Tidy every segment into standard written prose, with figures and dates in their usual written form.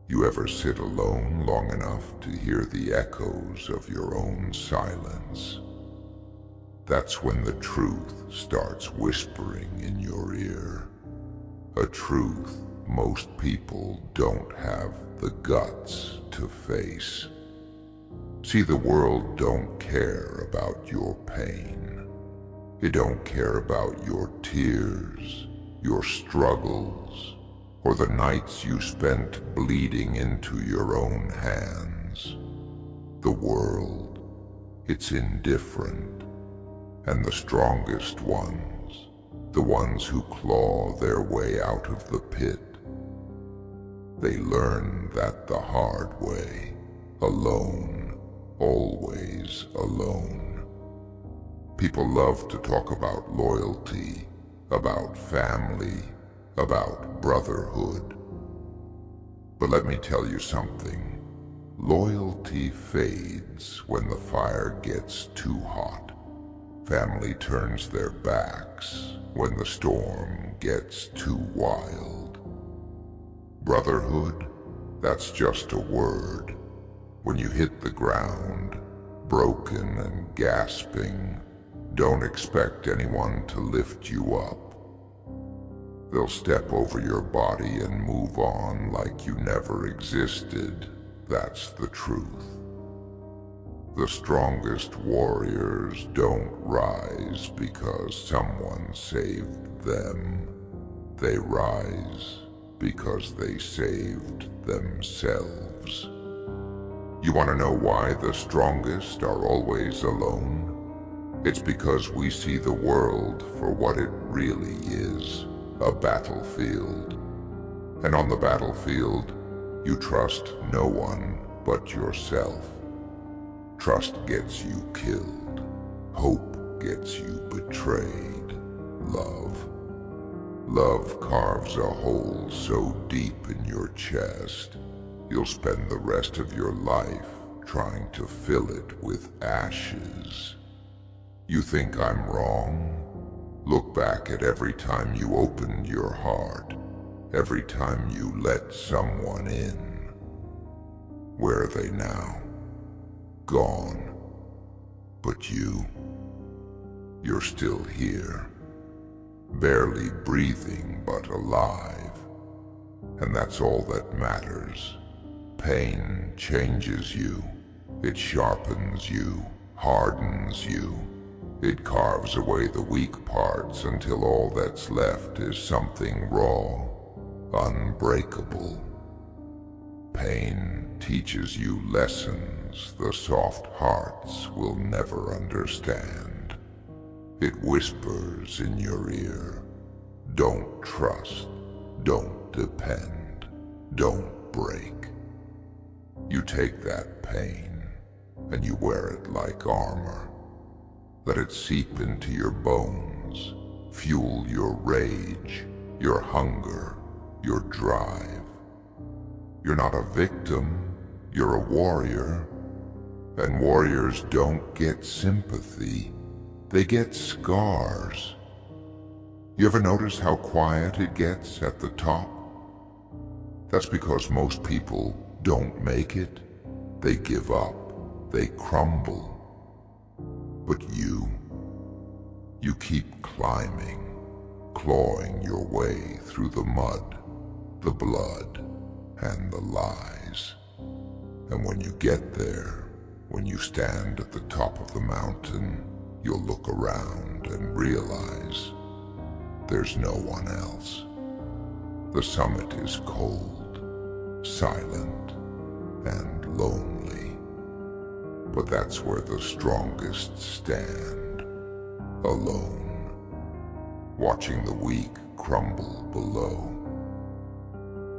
You ever sit alone long enough to hear the echoes of your own silence? That's when the truth starts whispering in your ear. A truth most people don't have the guts to face. See, the world don't care about your pain. It don't care about your tears, your struggles, or the nights you spent bleeding into your own hands. The world, it's indifferent, and the strongest ones, the ones who claw their way out of the pit, they learn that the hard way, alone, always alone. People love to talk about loyalty, about family, about brotherhood. But let me tell you something. Loyalty fades when the fire gets too hot. Family turns their backs when the storm gets too wild. Brotherhood, that's just a word. When you hit the ground, broken and gasping, don't expect anyone to lift you up. They'll step over your body and move on like you never existed. That's the truth. The strongest warriors don't rise because someone saved them. They rise because they saved themselves. You want to know why the strongest are always alone? It's because we see the world for what it really is. A battlefield. And on the battlefield, you trust no one but yourself. Trust gets you killed. Hope gets you betrayed. Love carves a hole so deep in your chest, you'll spend the rest of your life trying to fill it with ashes. You think I'm wrong? Look back at every time you opened your heart, every time you let someone in. Where are they now? Gone. But you're still here, barely breathing but alive. And that's all that matters. Pain changes you. It sharpens you, hardens you. It carves away the weak parts until all that's left is something raw, unbreakable. Pain teaches you lessons the soft hearts will never understand. It whispers in your ear, don't trust, don't depend, don't break. You take that pain and you wear it like armor. Let it seep into your bones, fuel your rage, your hunger, your drive. You're not a victim, you're a warrior. And warriors don't get sympathy, they get scars. You ever notice how quiet it gets at the top? That's because most people don't make it. They give up, they crumble. But you keep climbing, clawing your way through the mud, the blood, and the lies. And when you get there, when you stand at the top of the mountain, you'll look around and realize there's no one else. The summit is cold, silent, and lonely. But that's where the strongest stand, alone, watching the weak crumble below.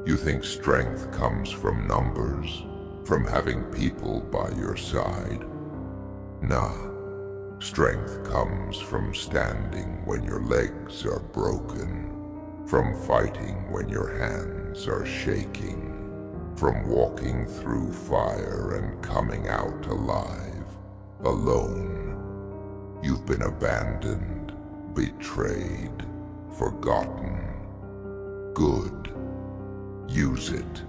You think strength comes from numbers, from having people by your side? Nah, strength comes from standing when your legs are broken, from fighting when your hands are shaking, from walking through fire and coming out alive, alone. You've been abandoned, betrayed, forgotten. Good. Use it.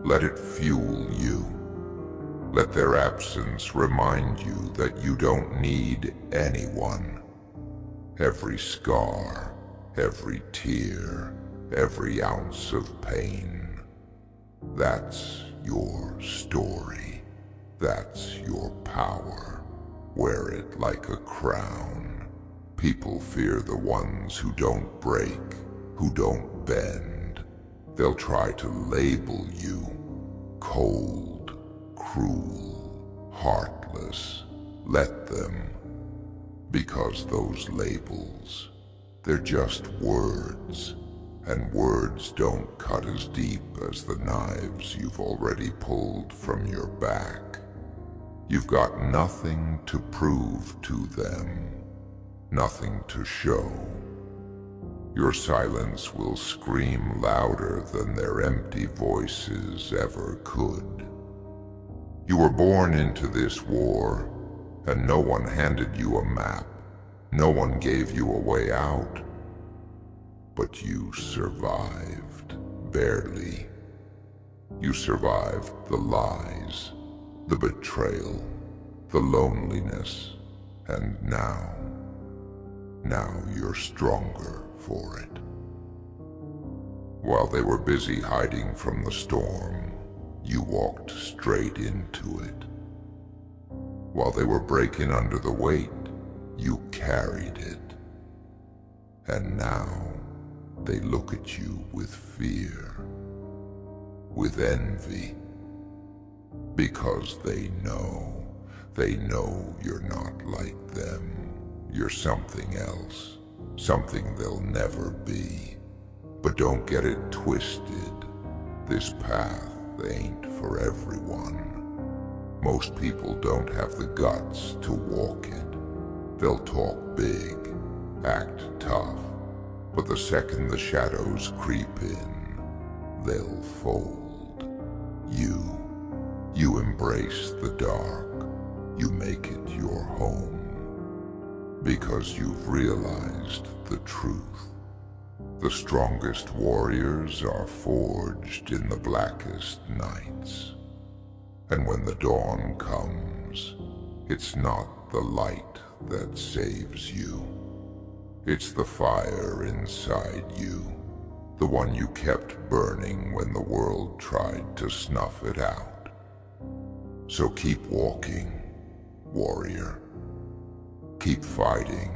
Let it fuel you. Let their absence remind you that you don't need anyone. Every scar, every tear, every ounce of pain. That's your story. That's your power. Wear it like a crown. People fear the ones who don't break, who don't bend. They'll try to label you cold, cruel, heartless. Let them. Because those labels, they're just words. And words don't cut as deep as the knives you've already pulled from your back. You've got nothing to prove to them, nothing to show. Your silence will scream louder than their empty voices ever could. You were born into this war, and no one handed you a map. No one gave you a way out. But you survived, barely. You survived the lies, the betrayal, the loneliness, and now you're stronger for it. While they were busy hiding from the storm, you walked straight into it. While they were breaking under the weight, you carried it. And now they look at you with fear, with envy, because they know you're not like them. You're something else, something they'll never be. But don't get it twisted. This path ain't for everyone. Most people don't have the guts to walk it. They'll talk big, act tough, but the second the shadows creep in, they'll fold. You embrace the dark. You make it your home. Because you've realized the truth. The strongest warriors are forged in the blackest nights. And when the dawn comes, it's not the light that saves you. It's the fire inside you, the one you kept burning when the world tried to snuff it out. So keep walking, warrior. Keep fighting,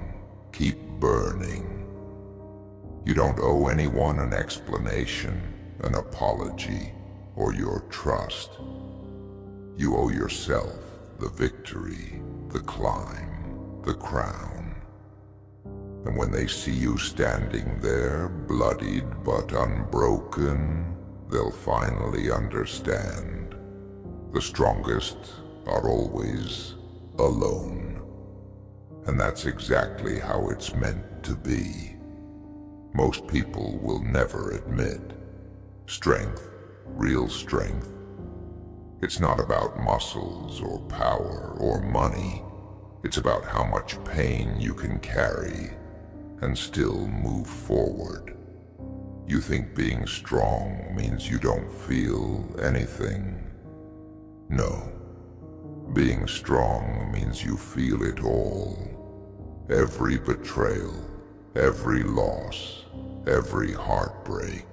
keep burning. You don't owe anyone an explanation, an apology, or your trust. You owe yourself the victory, the climb, the crown. And when they see you standing there, bloodied but unbroken, they'll finally understand. The strongest are always alone. And that's exactly how it's meant to be. Most people will never admit strength, real strength. It's not about muscles or power or money. It's about how much pain you can carry and still move forward. You think being strong means you don't feel anything. No. Being strong means you feel it all. Every betrayal, every loss, every heartbreak.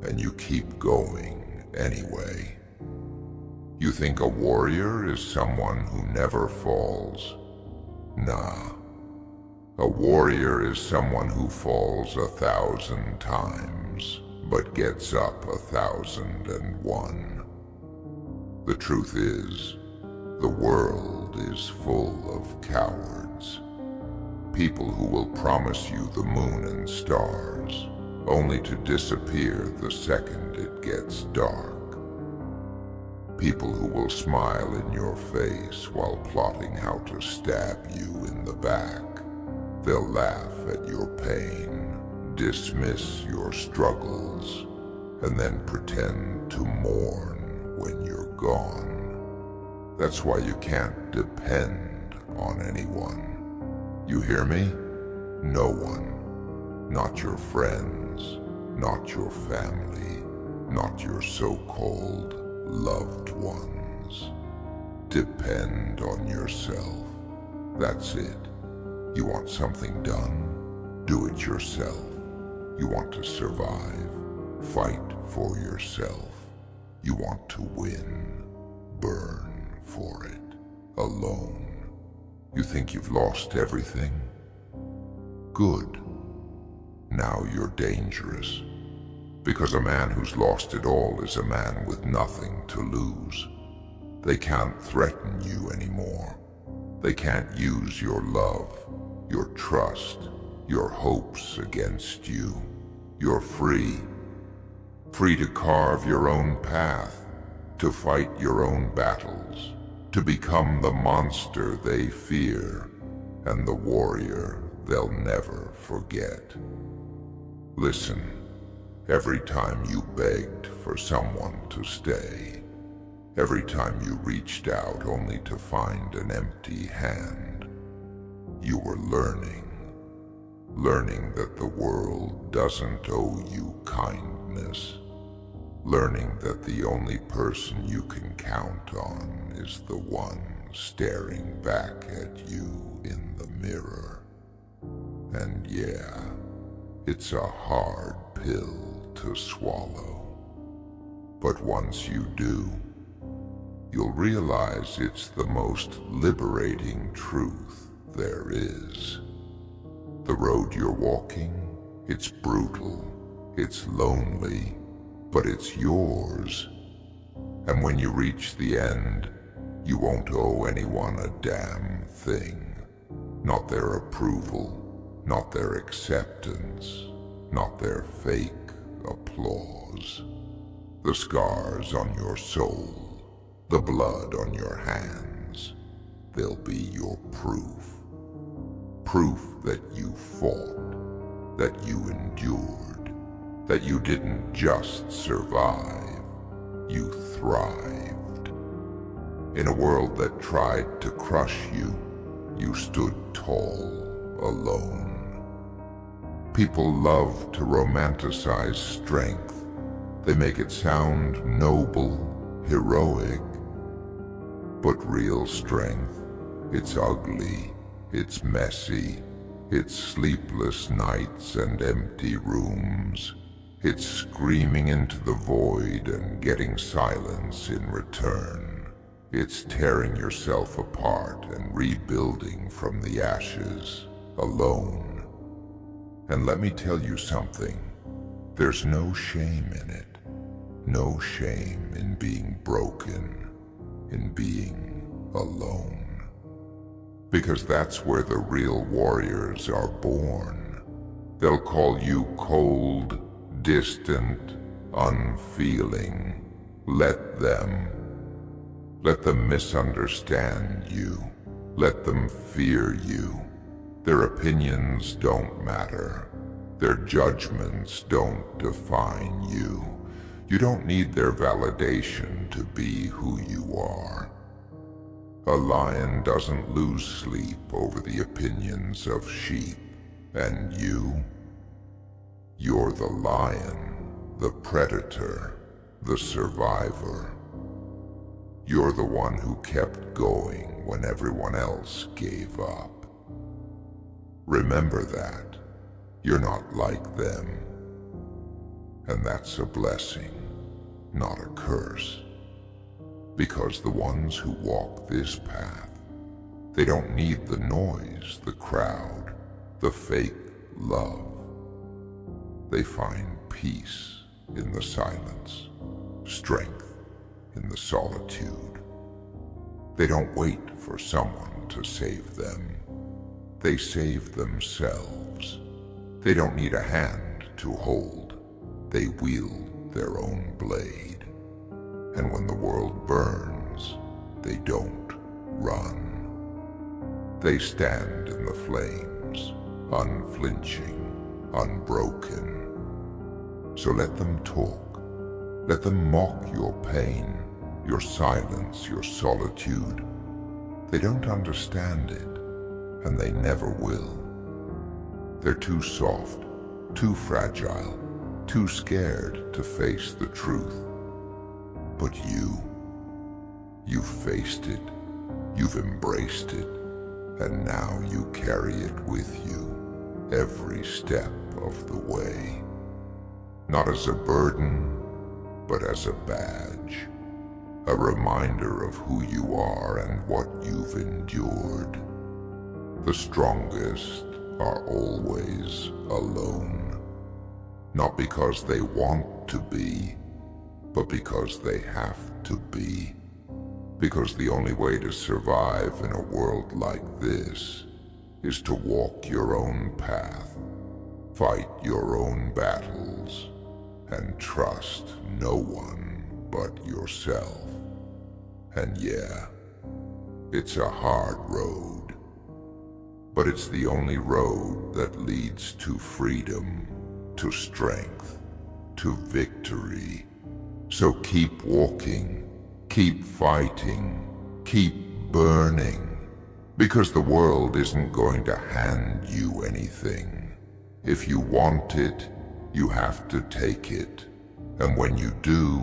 And you keep going anyway. You think a warrior is someone who never falls? Nah. A warrior is someone who falls 1,000 times, but gets up 1,001. The truth is, the world is full of cowards. People who will promise you the moon and stars, only to disappear the second it gets dark. People who will smile in your face while plotting how to stab you in the back. They'll laugh at your pain, dismiss your struggles, and then pretend to mourn when you're gone. That's why you can't depend on anyone. You hear me? No one. Not your friends, not your family, not your so-called loved ones. Depend on yourself. That's it. You want something done? Do it yourself. You want to survive? Fight for yourself. You want to win? Burn for it. Alone. You think you've lost everything? Good. Now you're dangerous. Because a man who's lost it all is a man with nothing to lose. They can't threaten you anymore. They can't use your love, your trust, your hopes against you. You're free. Free to carve your own path, to fight your own battles, to become the monster they fear and the warrior they'll never forget. Listen, every time you begged for someone to stay, every time you reached out only to find an empty hand, you were learning that the world doesn't owe you kindness, learning that the only person you can count on is the one staring back at you in the mirror. And yeah, it's a hard pill to swallow. But once you do, you'll realize it's the most liberating truth there is. The road you're walking, it's brutal, it's lonely, but it's yours. And when you reach the end, you won't owe anyone a damn thing. Not their approval, not their acceptance, not their fake applause. The scars on your soul, the blood on your hands, they'll be your proof. Proof that you fought, that you endured, that you didn't just survive, you thrived. In a world that tried to crush you, you stood tall, alone. People love to romanticize strength. They make it sound noble, heroic. But real strength, it's ugly, it's messy, it's sleepless nights and empty rooms. It's screaming into the void and getting silence in return. It's tearing yourself apart and rebuilding from the ashes, alone. And let me tell you something, there's no shame in it. No shame in being broken, in being alone. Because that's where the real warriors are born. They'll call you cold, distant, unfeeling. Let them misunderstand you. Let them fear you. Their opinions don't matter. Their judgments don't define you. You don't need their validation to be who you are. A lion doesn't lose sleep over the opinions of sheep. And you're the lion, the predator, the survivor. You're the one who kept going when everyone else gave up. Remember that. You're not like them. And that's a blessing, not a curse. Because the ones who walk this path, they don't need the noise, the crowd, the fake love. They find peace in the silence, strength in the solitude. They don't wait for someone to save them. They save themselves. They don't need a hand to hold. They wield their own blade. And when the world burns, they don't run. They stand in the flames, unflinching, unbroken. So let them talk. Let them mock your pain, your silence, your solitude. They don't understand it, and they never will. They're too soft, too fragile, too scared to face the truth. But you've faced it, you've embraced it, and now you carry it with you every step of the way. Not as a burden, but as a badge, a reminder of who you are and what you've endured. The strongest are always alone, not because they want to be, but because they have to be. Because the only way to survive in a world like this is to walk your own path, fight your own battles, and trust no one but yourself. And yeah, it's a hard road, but it's the only road that leads to freedom, to strength, to victory. So keep walking, keep fighting, keep burning, because the world isn't going to hand you anything. If you want it, you have to take it. And when you do,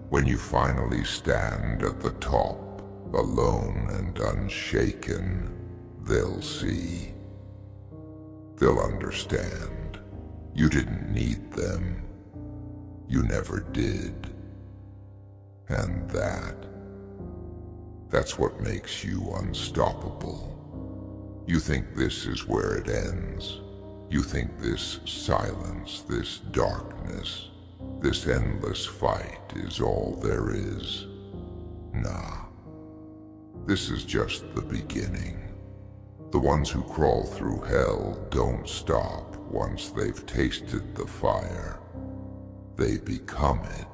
when you finally stand at the top, alone and unshaken, they'll see. They'll understand. You didn't need them. You never did. And that's what makes you unstoppable. You think this is where it ends. You think this silence, this darkness, this endless fight is all there is. Nah. This is just the beginning. The ones who crawl through hell don't stop once they've tasted the fire. They become it.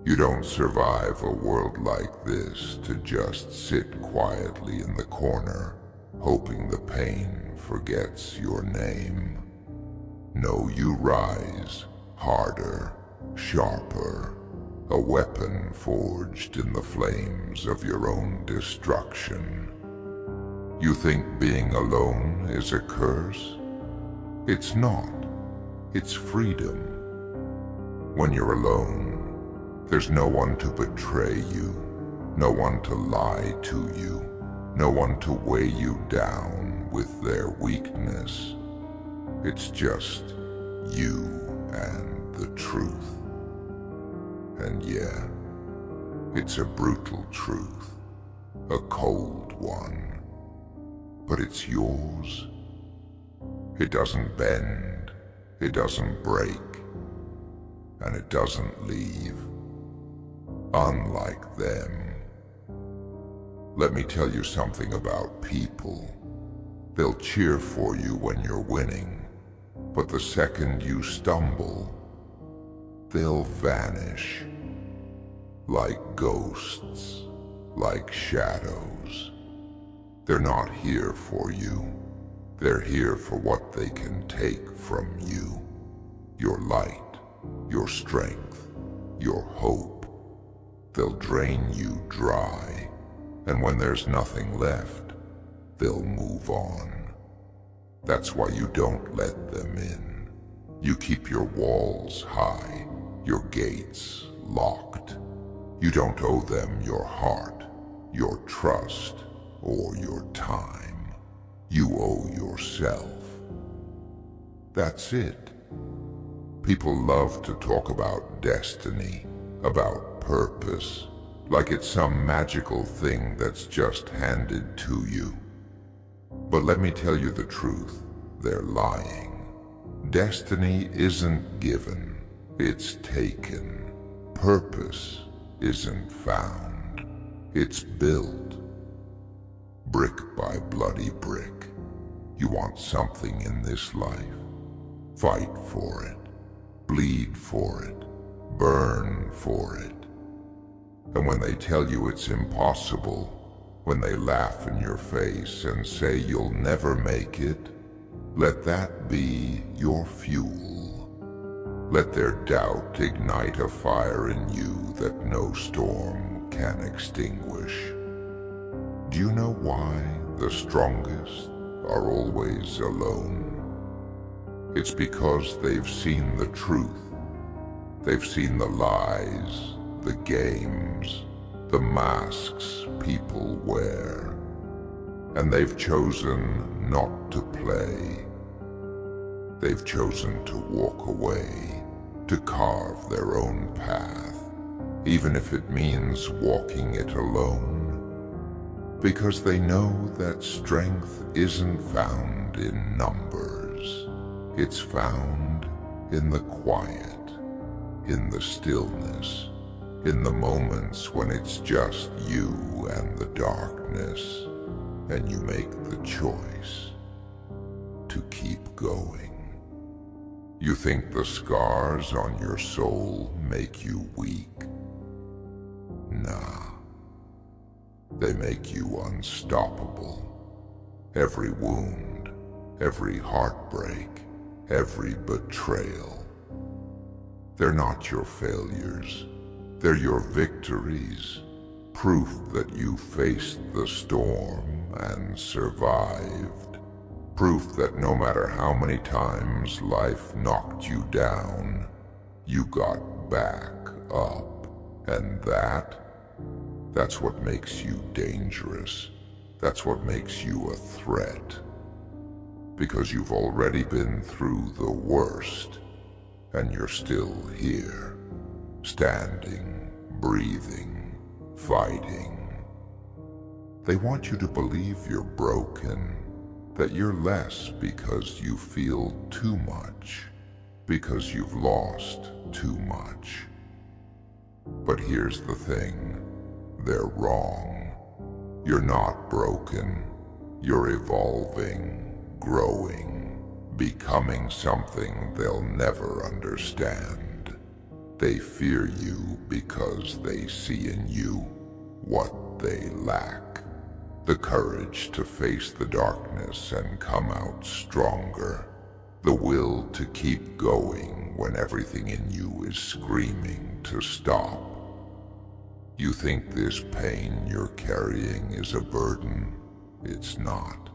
You don't survive a world like this to just sit quietly in the corner, hoping the pain forgets your name. No, you rise, harder, sharper, a weapon forged in the flames of your own destruction. You think being alone is a curse? It's not. It's freedom. When you're alone, there's no one to betray you, no one to lie to you, no one to weigh you down with their weakness. It's just you and the truth. And yeah, it's a brutal truth, a cold one, but it's yours. It doesn't bend, it doesn't break, and it doesn't leave. Unlike them. Let me tell you something about people. They'll cheer for you when you're winning, but the second you stumble, they'll vanish. Like ghosts, like shadows. They're not here for you. They're here for what they can take from you. Your light, your strength, your hope. They'll drain you dry, and when there's nothing left, they'll move on. That's why you don't let them in. You keep your walls high, your gates locked. You don't owe them your heart, your trust, or your time. You owe yourself. That's it. People love to talk about destiny, about purpose, like it's some magical thing that's just handed to you. But let me tell you the truth, they're lying. Destiny isn't given, it's taken. Purpose isn't found, it's built. Brick by bloody brick. You want something in this life? Fight for it, bleed for it, burn for it. And when they tell you it's impossible, when they laugh in your face and say you'll never make it, let that be your fuel. Let their doubt ignite a fire in you that no storm can extinguish. Do you know why the strongest are always alone? It's because they've seen the truth. They've seen the lies, the games, the masks people wear, and they've chosen not to play. They've chosen to walk away, to carve their own path, even if it means walking it alone, because they know that strength isn't found in numbers. It's found in the quiet, in the stillness, in the moments when it's just you and the darkness, and you make the choice to keep going. You think the scars on your soul make you weak? Nah. They make you unstoppable. Every wound, every heartbreak, every betrayal. They're not your failures. They're your victories. Proof that you faced the storm and survived. Proof that no matter how many times life knocked you down, you got back up. And that's what makes you dangerous. That's what makes you a threat. Because you've already been through the worst, and you're still here, standing, breathing, fighting. They want you to believe you're broken, that you're less because you feel too much, because you've lost too much. But here's the thing, they're wrong. You're not broken. You're evolving, growing, becoming something they'll never understand. They fear you because they see in you what they lack. The courage to face the darkness and come out stronger. The will to keep going when everything in you is screaming to stop. You think this pain you're carrying is a burden? It's not.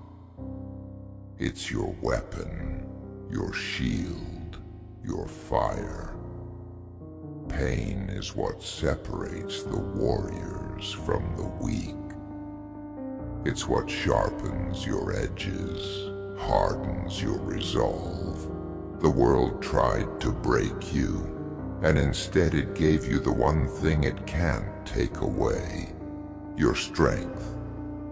It's your weapon, your shield, your fire. Pain is what separates the warriors from the weak. It's what sharpens your edges, hardens your resolve. The world tried to break you, and instead it gave you the one thing it can't take away. Your strength,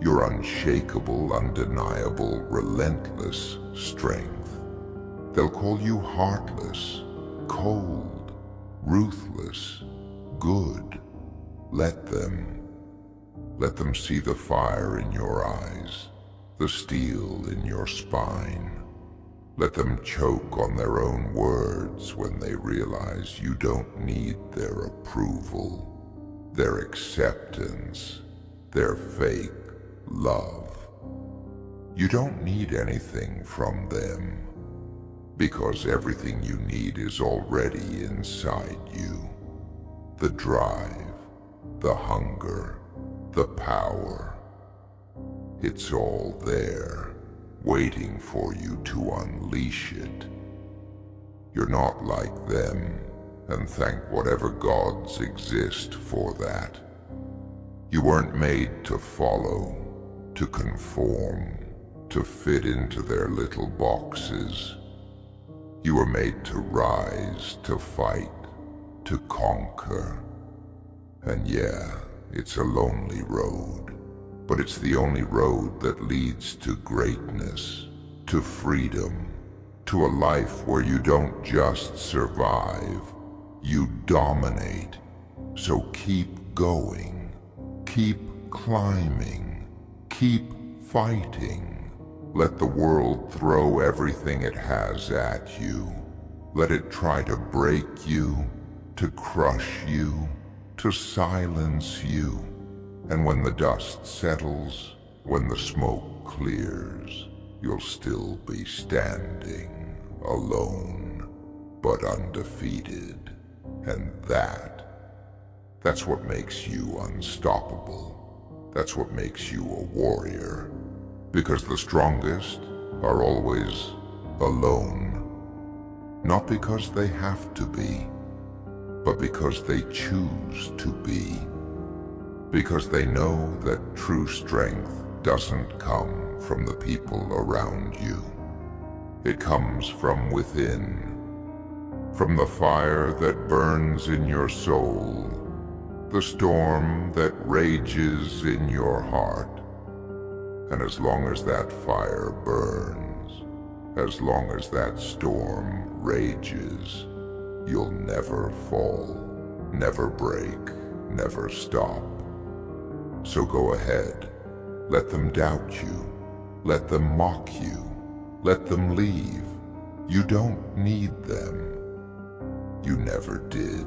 your unshakable, undeniable, relentless strength. They'll call you heartless, cold, ruthless, good. Let them see the fire in your eyes, the steel in your spine. Let them choke on their own words when they realize you don't need their approval, their acceptance, their fake love. You don't need anything from them, because everything you need is already inside you. The drive, the hunger, the power. It's all there, waiting for you to unleash it. You're not like them, and thank whatever gods exist for that. You weren't made to follow, to conform, to fit into their little boxes. You were made to rise, to fight, to conquer. And yeah, it's a lonely road, but it's the only road that leads to greatness, to freedom, to a life where you don't just survive, you dominate. So keep going, keep climbing, keep fighting. Let the world throw everything it has at you. Let it try to break you, to crush you, to silence you. And when the dust settles, when the smoke clears, you'll still be standing, alone, but undefeated. And that's what makes you unstoppable. That's what makes you a warrior. Because the strongest are always alone. not because they have to be, but because they choose to be. Because they know that true strength doesn't come from the people around you. It comes from within, from the fire that burns in your soul, the storm that rages in your heart. And as long as that fire burns, as long as that storm rages, you'll never fall, never break, never stop. So go ahead, let them doubt you, let them mock you, let them leave. You don't need them. You never did.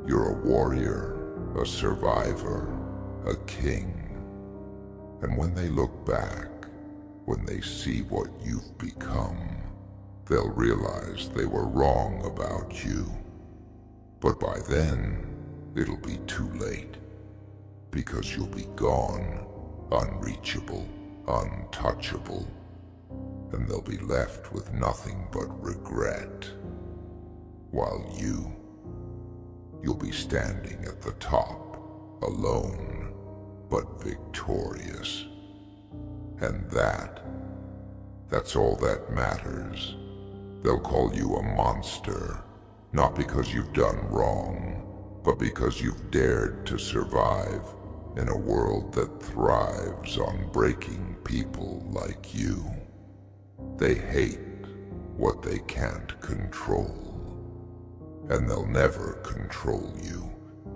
You're a warrior, a survivor, a king. And when they look back, when they see what you've become, they'll realize they were wrong about you. But by then, it'll be too late, because you'll be gone, unreachable, untouchable, and they'll be left with nothing but regret. While you'll be standing at the top, alone, but victorious. And that's all that matters. They'll call you a monster, not because you've done wrong, but because you've dared to survive in a world that thrives on breaking people like you. They hate what they can't control. And they'll never control you,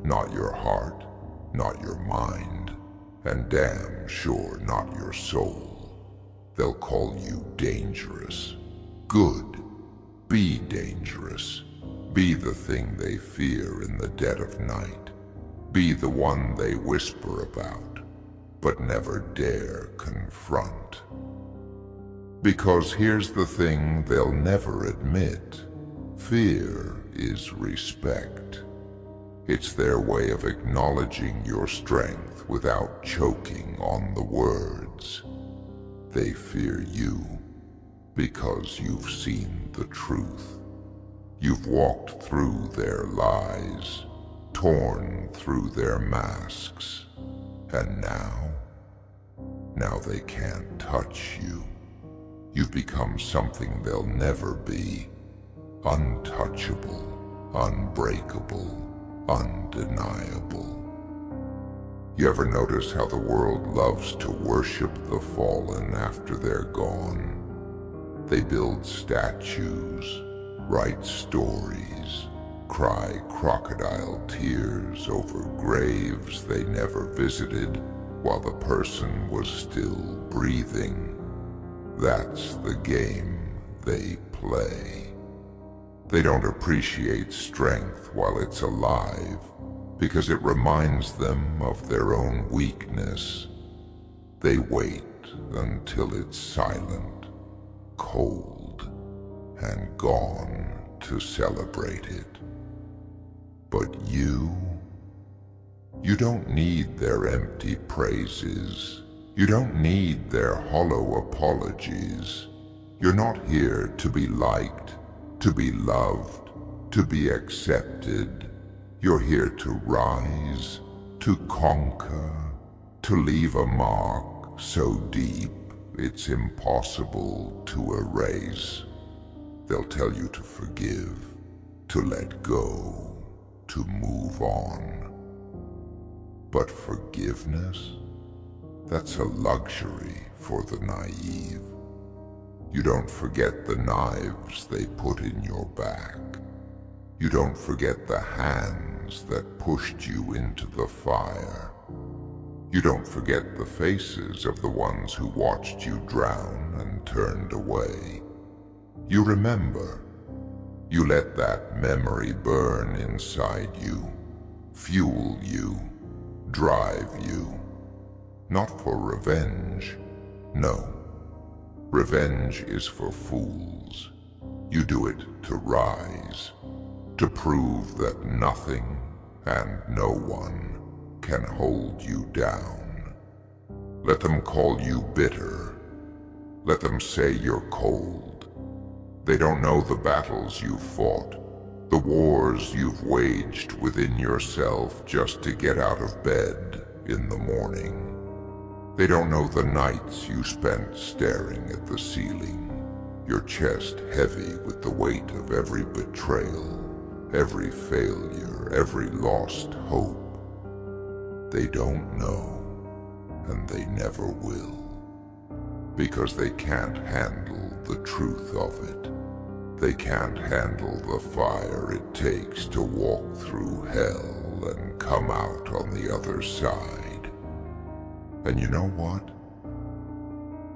not your heart, not your mind, and damn sure not your soul. They'll call you dangerous. Good. Be dangerous. Be the thing they fear in the dead of night. Be the one they whisper about, but never dare confront. Because here's the thing they'll never admit. Fear is respect. It's their way of acknowledging your strength without choking on the words. They fear you because you've seen the truth. You've walked through their lies, torn through their masks, and now they can't touch you. You've become something they'll never be. Untouchable, unbreakable, undeniable. You ever notice how the world loves to worship the fallen after they're gone? They build statues, write stories, cry crocodile tears over graves they never visited while the person was still breathing. That's the game they play. They don't appreciate strength while it's alive because it reminds them of their own weakness. They wait until it's silent, cold, and gone to celebrate it. But you don't need their empty praises. You don't need their hollow apologies. You're not here to be liked, to be loved, to be accepted. You're here to rise, to conquer, to leave a mark so deep it's impossible to erase. They'll tell you to forgive, to let go, to move on. But forgiveness? That's a luxury for the naive. You don't forget the knives they put in your back. You don't forget the hands that pushed you into the fire. You don't forget the faces of the ones who watched you drown and turned away. You remember. You let that memory burn inside you, fuel you, drive you. Not for revenge, no. Revenge is for fools. You do it to rise, to prove that nothing and no one can hold you down. Let them call you bitter. Let them say you're cold. They don't know the battles you've fought, the wars you've waged within yourself just to get out of bed in the morning. They don't know the nights you spent staring at the ceiling, your chest heavy with the weight of every betrayal, every failure, every lost hope. They don't know, and they never will, because they can't handle the truth of it. They can't handle the fire it takes to walk through hell and come out on the other side. And you know what?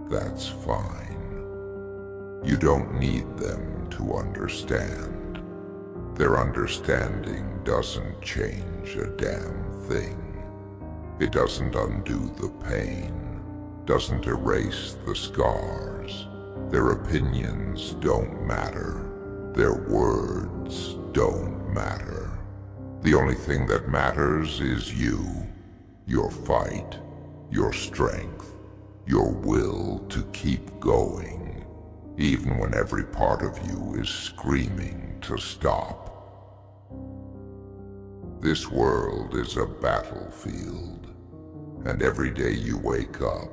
That's fine. You don't need them to understand. Their understanding doesn't change a damn thing. It doesn't undo the pain, doesn't erase the scars. Their opinions don't matter. Their words don't matter. The only thing that matters is you, your fight, your strength, your will to keep going, even when every part of you is screaming to stop. This world is a battlefield, and every day you wake up,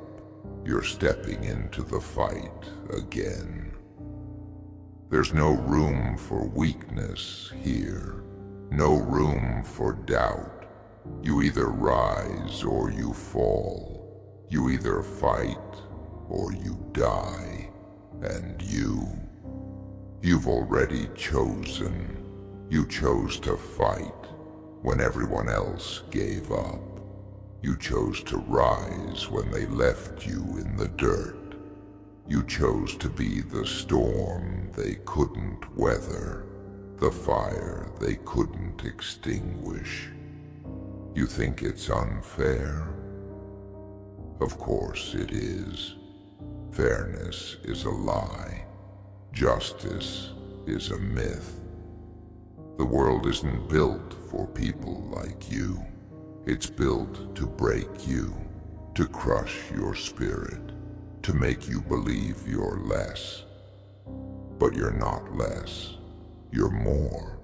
you're stepping into the fight again. There's no room for weakness here, no room for doubt. You either rise or you fall. You either fight or you die. And you've already chosen. You chose to fight when everyone else gave up. You chose to rise when they left you in the dirt. You chose to be the storm they couldn't weather, the fire they couldn't extinguish. You think it's unfair? Of course it is. Fairness is a lie. Justice is a myth. The world isn't built for people like you. It's built to break you, to crush your spirit, to make you believe you're less. But you're not less. You're more.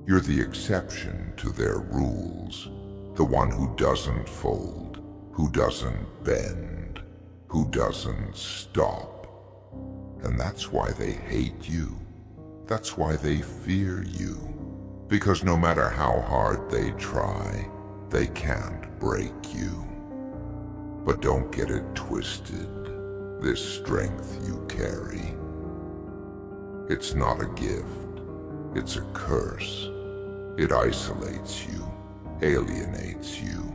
You're the exception to their rules, the one who doesn't fold, who doesn't bend, who doesn't stop. And that's why they hate you. That's why they fear you. Because no matter how hard they try, they can't break you. But don't get it twisted, this strength you carry. It's not a gift, it's a curse. It isolates you, alienates you,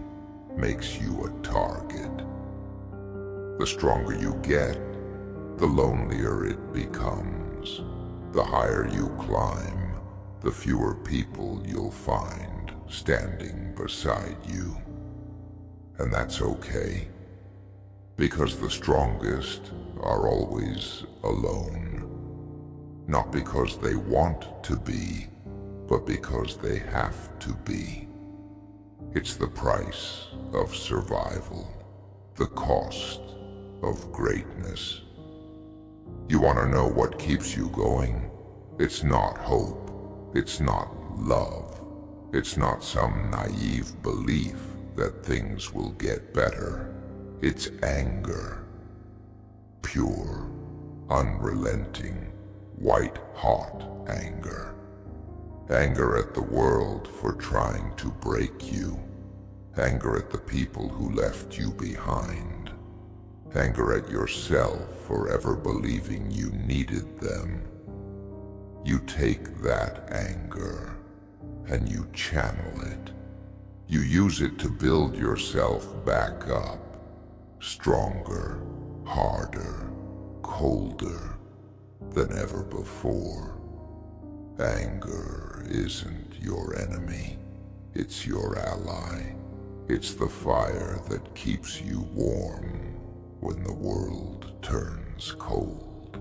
makes you a target. The stronger you get, the lonelier it becomes. The higher you climb, the fewer people you'll find standing beside you. And that's okay, because the strongest are always alone. Not because they want to be, but because they have to be. It's the price of survival, the cost of greatness. You want to know what keeps you going? It's not hope, it's not love. It's not some naive belief that things will get better. It's anger. Pure, unrelenting, white-hot anger. Anger at the world for trying to break you. Anger at the people who left you behind. Anger at yourself for ever believing you needed them. You take that anger and you channel it. You use it to build yourself back up, stronger, harder, colder than ever before. Anger isn't your enemy, it's your ally. It's the fire that keeps you warm when the world turns cold.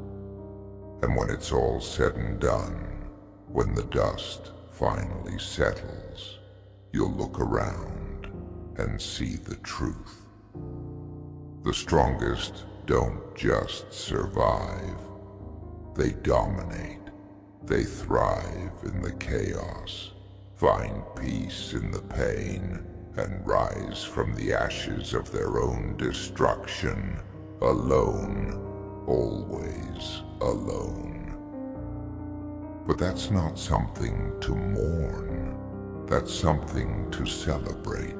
And when it's all said and done, when the dust finally settles, you'll look around and see the truth. The strongest don't just survive, They dominate. They thrive in the chaos, find peace in the pain, and rise from the ashes of their own destruction, alone, always alone. But that's not something to mourn. That's something to celebrate.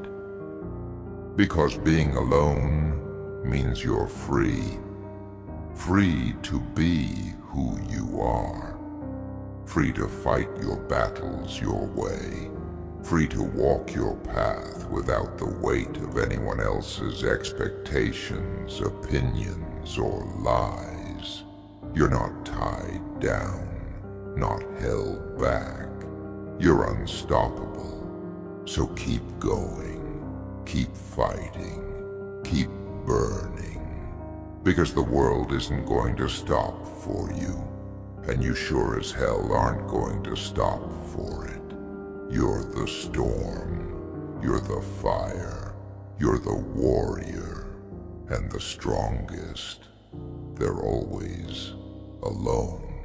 Because being alone means you're free. Free to be who you are. Free to fight your battles your way. Free to walk your path without the weight of anyone else's expectations, opinions, or lies. You're not tied down, not held back. You're unstoppable. So keep going, keep fighting, keep burning. Because the world isn't going to stop for you, and you sure as hell aren't going to stop for it. You're the storm, you're the fire, you're the warrior, and the strongest. They're always alone.